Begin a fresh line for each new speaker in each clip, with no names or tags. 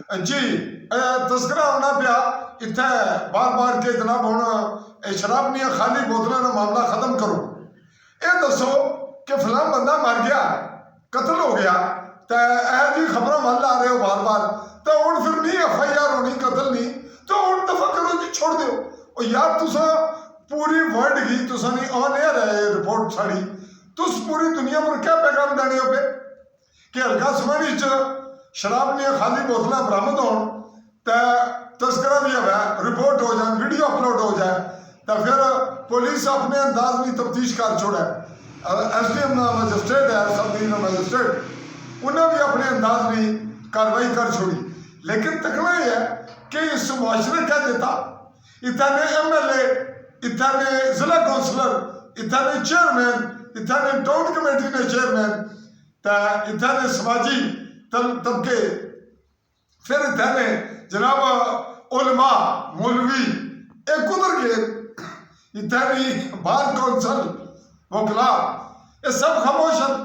جی تذکرہ ہونا پیا اتنے بار بار کہ جناب ہوں شراب نہیں خالی بوتلوں کا معاملہ ختم کرو. یہ دسو کہ فلاں بندہ مر گیا قتل ہو گیا تو جی خبریں ول آ رہے ہو بار بار تو ہوں پھر نہیں ایف آئی آر ہونی قتل نہیں تو ہوں دفع کرو جی چھوڑ دیو. اور یار تسا پوری ورلڈ کی تسا نہیں آن ایئر ہے رپورٹ ساڑی تس پوری دنیا پر کیا پیغام دینے ہو پہ کہ ہلکا سمانی شراب نہیں خالی بوتلیں برامد ہون تو تذکرہ بھی ہے رپورٹ ہو جائے ویڈیو اپلوڈ ہو جائے تو پھر پولیس اپنے انداز میں تفتیش کر چھوڑا ہے. ایس ڈی ایم مجسٹریٹ ہے سب دین مجسٹریٹ انہیں بھی اپنے انداز میں کاروائی کر چھوڑی. لیکن تکنا یہ ہے کہ اس معاشرے کیا دیتا اتنے ایم ایل اے اتنے ضلع کونسلر اتنے چیئرمین اتنے ٹاؤن کمیٹی نے چیئرمین تو اتنے سماجی طبقے پھر اتنے جناب علماء مولوی ایک قدر کے اتنی بار کونسل وکلا یہ سب خاموش ہیں.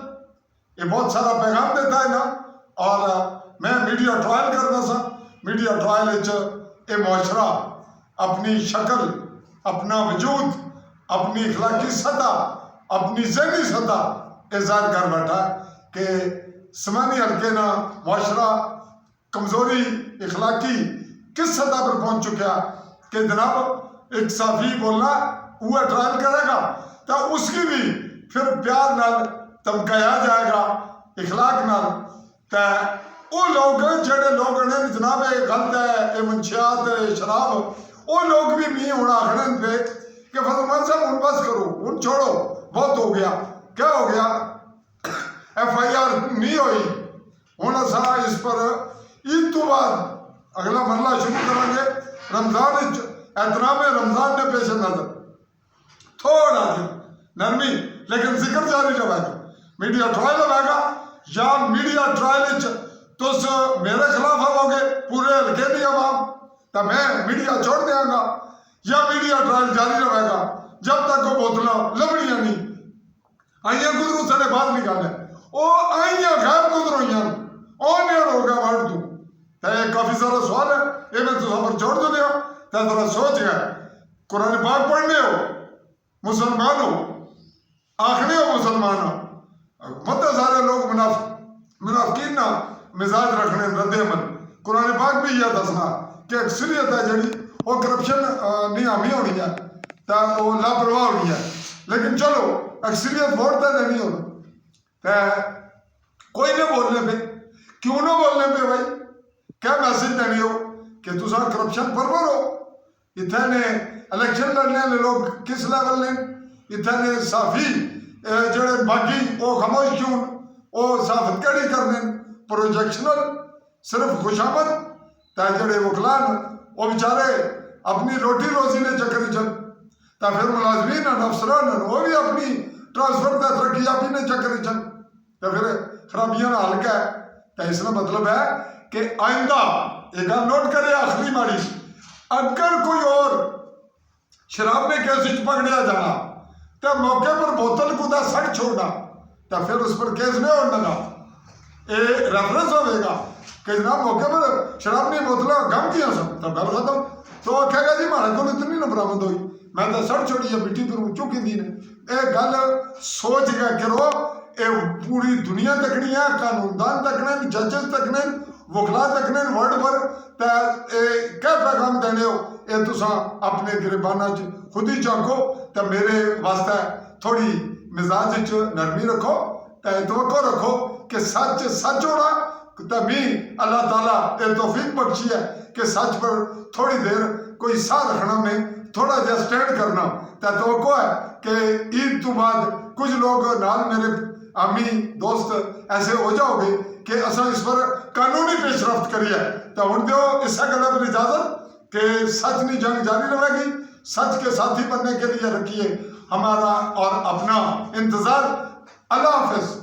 یہ بہت سارا پیغام دیتا ہے نا. اور میں میڈیا ٹرائل کرنا سا میڈیا ٹرائل یہ معاشرہ اپنی شکل اپنا وجود اپنی اخلاقی سطح اپنی ذہنی سطح ظاہر کر بیٹھا ہے کہ سمانی حلقے نا معاشرہ کمزوری اخلاقی کس سطح پر پہنچ چکا کہ جناب ایک صحافی بولنا وہ ٹرائل کرے گا تو اس کی بھی پھر پیار نال تمکایا جائے گا اخلاق نال. تو وہ لوگ جڑے لوگ نے جناب یہ غلط ہے یہ منشیات شراب وہ لوگ بھی نہیں ہونا آخر پہ کہ فضل مان صاحب ہوں بس کرو ہوں چھوڑو بہت ہو گیا. کیا ہو گیا ایف آئی آر نہیں ہوئی ہوں اصا اس پر عید تو بعد اگلا مرلہ شروع کریں گے. رمضان احترام رمضان نے پیش نظر تھوڑا جا نرمی لیکن ذکر جاری رہے گا. میڈیا ٹرائل رہے گا یا میڈیا ٹرائل تس میرے خلاف آو گے پورے ہلکے دی عوام تو میں میڈیا چھوڑ دیا گا یا میڈیا ٹرائل جاری رہے گا جب تک وہ بوتلیں لبنیاں نہیں آئیاں گزروں سڑے بعد نکالے وہ آئیاں غیر گزر ہوئی آن ایئر ہو گیا ورڈ تو یہ کافی سارا سوال ہے یہ میں تو پر چھوڑ دو دیا تو ذرا سوچ گئے قرآن پاک پڑھنے ہو مسلمان ہو آخری ہو مسلمان ہو مت سارے لوگ منافقین نہ مزاج رکھنے رد عمل. قرآن پاک بھی یہ دسنا کہ اکثریت ہے جڑی وہ کرپشن نہیں حامی ہونی ہے تو وہ لاپرواہ ہونی ہے. لیکن چلو اکثریت ووٹ تو دینی ہونا کوئی نہ بولنے پہ کیوں نہ بولنے پہ بھائی کیا میسج دینی ہو کہ تسا کرپشن پرور ہو. اتنے الیکشن لڑنے والے لوگ کس لیول نے اتنے صحافی جڑے باقی وہ خاموش کیوں وہ صحافت کیڑی کرنے پروجیکشنل صرف خوشامد تے جڑے وکلان وہ بیچارے اپنی روٹی روزی نے چکر چل تو پھر ملازمین افسران وہ بھی اپنی ٹرانسفر تے ترقی یابی نے چکر چل تو پھر خرابیاں حل ہے. تو اس کا مطلب ہے کہ آئندہ ایک نوٹ کرے آخری ماڑی اگر کوئی اور شراب میں کیس پکڑیا جانا تو موقع پر بوتل کو دا سڑ چھوڑنا تو پھر اس پر کیس نہیں ہونے لگا یہ ریفرنس ہوئے گا کہ جناب موقع پر شراب نہیں بوتلیں گم کیا سب تو گل ختم. تو وہ کہے گا جی مارے کو اتنی نہ برامد ہوئی میں تو سڑ چھوڑی ہے مٹی پر چکی دی نے. یہ گل سوچ کے کرو یہ پوری دنیا تکنی ہے قانون دان تکنے ججز تکنے وکلا تکنے ورڈ پر کیا پیغام دینے ہو یہ تسا اپنے گریبانہ خود ہی چاکو تو میرے واسطے تھوڑی مزاج نرمی رکھو توقع رکھو کہ سچ سچ ہونا تو بھی اللہ تعالیٰ یہ توفیق بخشی ہے کہ سچ پر تھوڑی دیر کوئی سا رکھنا میں تھوڑا جا سٹینڈ کرنا تو توقع ہے کہ عید تو بعد کچھ لوگ نال میرے آمی دوست ایسے ہو جاؤ گے کہ اصا اس پر قانونی پیش رفت کریے. تو ہوں دیو اس گلا پر اجازت کہ سچ نہیں جنگ جاری رہے گی. سچ کے ساتھی بننے کے لیے رکھیے ہمارا اور اپنا انتظار. اللہ حافظ.